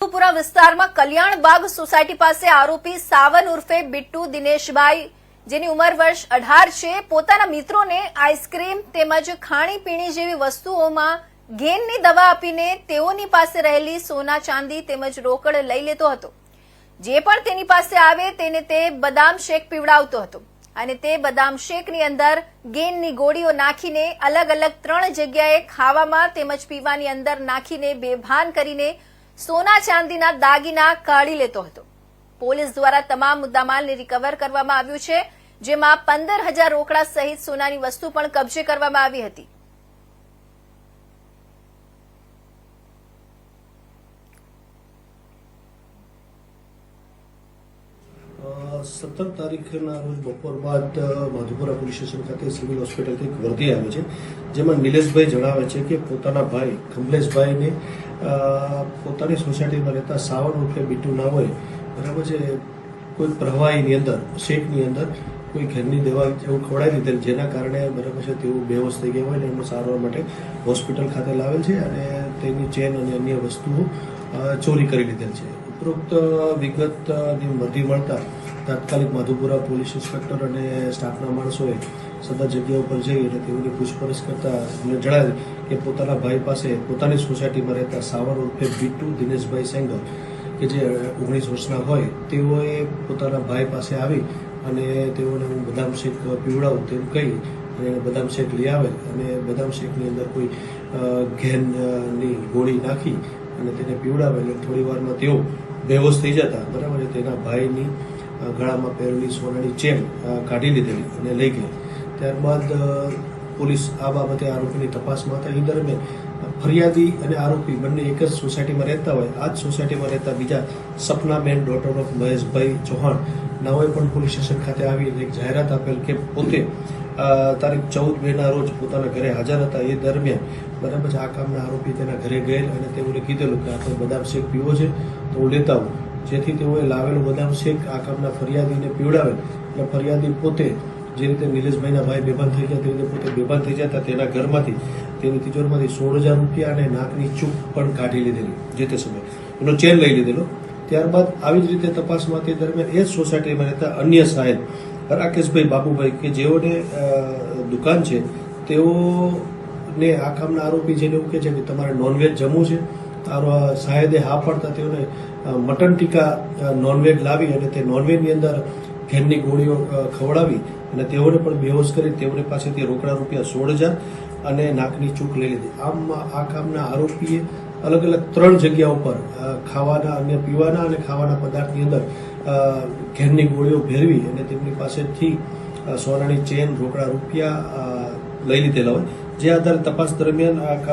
માધુપુરા વિસ્તારમાં કલ્યાણબાગ સોસાયટી પાસે આરોપી સાવન ઉર્ફે બિટ્ટુ દિનેશભાઈ, જેની ઉંમર વર્ષ 18 છે, પોતાના મિત્રોને આઈસ્ક્રીમ તેમજ ખાણીપીણી જેવી વસ્તુઓમાં ઘેનની દવા આપીને તેઓની પાસે રહેલી સોના ચાંદી તેમજ રોકડ લઈ લેતો હતો. જે પણ તેની પાસે આવે તેને તે બદામ શેક પીવડાવતો હતો અને તે બદામ શેકની અંદર ગેનની ગોળીઓ નાખીને અલગ અલગ 3 જગ્યાએ ખાવામાં તેમજ પીવાની અંદર નાખીને બેભાન કરીને સોના ચાંદીના દાગીના કાઢી લેતો હતો. પોલીસ દ્વારા તમામ મુદ્દામાલને રિકવર કરવામાં આવ્યું છે, જેમાં 15,000 રોકડા સહિત સોનાની વસ્તુ પણ કબજે કરવામાં આવી હતી. સત્તર તારીખના રોજ બપોર બાદ માધુપુરા પોલીસ સ્ટેશન ખાતે સિવિલ હોસ્પિટલથી એક વર્દી આવે છે, જેમાં નિલેશભાઈ જણાવે છે કે પોતાના ભાઈ કમલેશભાઈને પોતાની સોસાયટીમાં રહેતા સાવન ઉર્ફે બિટ્ટુ ના હોય, બરાબર છે, કોઈ પ્રવાહીની અંદર શેકની અંદર કોઈ ઘરની દવા એવું ખવડાવી દીધેલ, જેના કારણે બરાબર છે તેઓ બેહોશ થઈ ગયા હોય ને એમને સારવાર માટે હોસ્પિટલ ખાતે લાવેલ છે અને તેની ચેન અને અન્ય વસ્તુઓ ચોરી કરી લીધેલ છે. ઉપરોક્ત વિગતની વર્દી મળતા તાત્કાલિક માધુપુરા પોલીસ ઇન્સ્પેક્ટર અને સ્ટાફના માણસોએ સદર જગ્યા ઉપર જઈ અને તેઓની પૂછપરછ કરતા એમને જણાવ્યું કે પોતાના ભાઈ પાસે પોતાની સોસાયટીમાં રહેતા સાવન ઉર્ફે બિટ્ટુ દિનેશભાઈ સેંગલ કે જે 19 વર્ષના હોય, તેઓએ પોતાના ભાઈ પાસે આવી અને તેઓને હું બદામ શેક પીવડાવું તેમ કહી અને બદામ શેક લઈ આવે અને બદામ શેકની અંદર કોઈ ઘેનની ગોળી નાખી અને તેને પીવડાવે એટલે થોડી વારમાં તેઓ બેહોશ થઈ જતા, બરાબર, તેના ભાઈની ગળામાં પહેરેલી સોનાની ચેન કાઢી લીધેલી અને લઈ ગઈ. ત્યારબાદ પોલીસ આ બાબતે આરોપીની તપાસમાં હતા. એ દરમિયાન ફરિયાદી અને આરોપી બંને એક જ સોસાયટીમાં રહેતા હોય, આ જ સોસાયટીમાં રહેતા બીજા સપનાબેન ડોટર ઓફ મહેશભાઈ ચૌહાણ નાઓએ પણ પોલીસ સ્ટેશન ખાતે આવી એક જાહેરાત આપેલ કે પોતે તારીખ 14/2ના રોજ પોતાના ઘરે હાજર હતા. એ દરમિયાન બરાબર છે આ કામના આરોપી તેના ઘરે ગયેલ અને તેઓને કીધેલું કે આપણે બદામ શેક પીવો છે તો હું લેતા આવું, જેથી તેઓએ લાવેલો બદામ શેક આ કામના ફરિયાદીને પીવડાવેલ. એટલે ફરિયાદી પોતે જે રીતે નિલેશભાઈના ભાઈ બેભાન થઈ ગયા તે રીતે પોતે બેભાન થઈ જતા તેના ઘરમાંથી તેની તિજોરીમાંથી 16,000 રૂપિયા અને નાકની ચૂક પણ કાઢી લીધેલી, જે તે સમયે એનો ચેન લઈ લીધેલો. ત્યારબાદ આવી જ રીતે તપાસમાં તે દરમિયાન એ જ સોસાયટીમાં રહેતા અન્ય સાહેબ રાકેશભાઈ બાપુભાઈ કે જેઓને દુકાન છે, તેઓને આ કામના આરોપી જેને એવું કહે છે કે તમારે નોનવેજ જમવું છે, સાહેબે હા પાડતા તેઓને મટન ટીકા નોનવેજ લાવી અને તે નોનવેજની અંદર ઘેનની ગોળીઓ ખવડાવી અને તેઓને પણ બેહોશ કરી તેઓની પાસેથી રોકડા રૂપિયા 16,000 અને નાકની ચૂક લઈ લીધી. આમ આ કામના આરોપીએ અલગ અલગ 3 જગ્યા ઉપર ખાવાના અને પીવાના અને ખાવાના પદાર્થની અંદર ઘેનની ગોળીઓ ભેરવી અને તેમની પાસેથી સોનાની ચેન રોકડા રૂપિયા લઈ લીધેલા હોય, જે આધારે તપાસ દરમિયાન આ